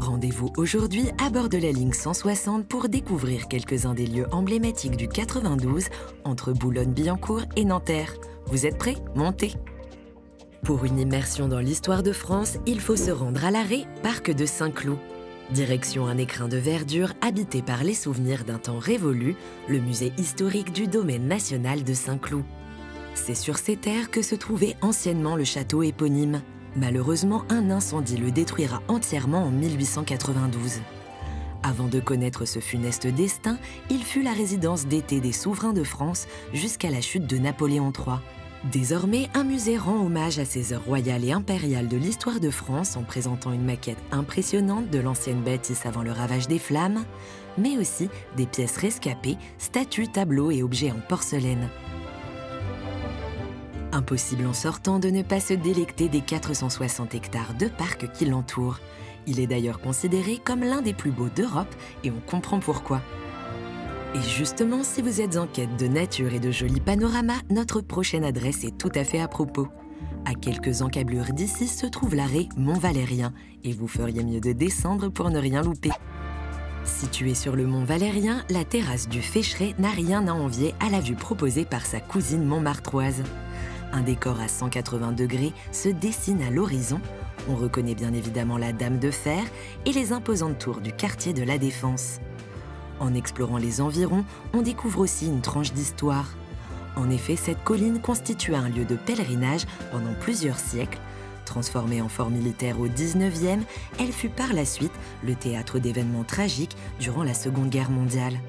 Rendez-vous aujourd'hui à bord de la ligne 160 pour découvrir quelques-uns des lieux emblématiques du 92 entre Boulogne-Billancourt et Nanterre. Vous êtes prêts? Montez! Pour une immersion dans l'histoire de France, il faut se rendre à l'arrêt Parc de Saint-Cloud. Direction un écrin de verdure habité par les souvenirs d'un temps révolu, le musée historique du domaine national de Saint-Cloud. C'est sur ces terres que se trouvait anciennement le château éponyme. Malheureusement, un incendie le détruira entièrement en 1892. Avant de connaître ce funeste destin, il fut la résidence d'été des souverains de France jusqu'à la chute de Napoléon III. Désormais, un musée rend hommage à ces heures royales et impériales de l'histoire de France en présentant une maquette impressionnante de l'ancienne bâtisse avant le ravage des flammes, mais aussi des pièces rescapées, statues, tableaux et objets en porcelaine. Impossible en sortant de ne pas se délecter des 460 hectares de parc qui l'entourent. Il est d'ailleurs considéré comme l'un des plus beaux d'Europe et on comprend pourquoi. Et justement, si vous êtes en quête de nature et de jolis panoramas, notre prochaine adresse est tout à fait à propos. À quelques encablures d'ici se trouve l'arrêt Mont-Valérien et vous feriez mieux de descendre pour ne rien louper. Située sur le mont Valérien, la terrasse du Fécheret n'a rien à envier à la vue proposée par sa cousine montmartroise. Un décor à 180 degrés se dessine à l'horizon. On reconnaît bien évidemment la Dame de Fer et les imposantes tours du quartier de la Défense. En explorant les environs, on découvre aussi une tranche d'histoire. En effet, cette colline constitua un lieu de pèlerinage pendant plusieurs siècles. Transformée en fort militaire au 19e, elle fut par la suite le théâtre d'événements tragiques durant la Seconde Guerre mondiale.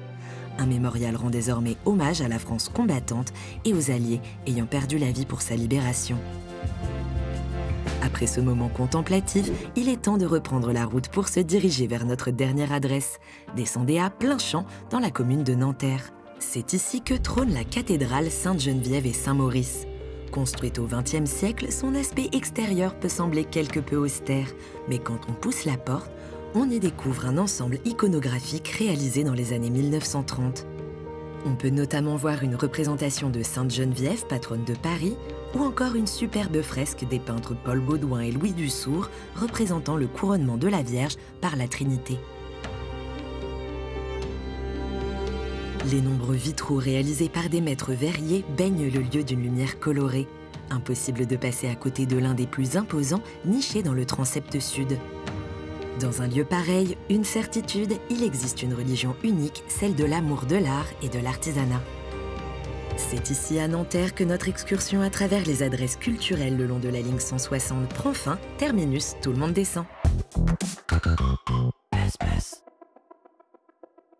Un mémorial rend désormais hommage à la France combattante et aux Alliés ayant perdu la vie pour sa libération. Après ce moment contemplatif, il est temps de reprendre la route pour se diriger vers notre dernière adresse. Descendez à plein champ dans la commune de Nanterre. C'est ici que trône la cathédrale Sainte-Geneviève et Saint-Maurice. Construite au XXe siècle, son aspect extérieur peut sembler quelque peu austère, mais quand on pousse la porte, on y découvre un ensemble iconographique réalisé dans les années 1930. On peut notamment voir une représentation de Sainte Geneviève, patronne de Paris, ou encore une superbe fresque des peintres Paul Baudouin et Louis Dussourd représentant le couronnement de la Vierge par la Trinité. Les nombreux vitraux réalisés par des maîtres verriers baignent le lieu d'une lumière colorée. Impossible de passer à côté de l'un des plus imposants, niché dans le transept sud. Dans un lieu pareil, une certitude, il existe une religion unique, celle de l'amour de l'art et de l'artisanat. C'est ici à Nanterre que notre excursion à travers les adresses culturelles le long de la ligne 160 prend fin. Terminus, tout le monde descend.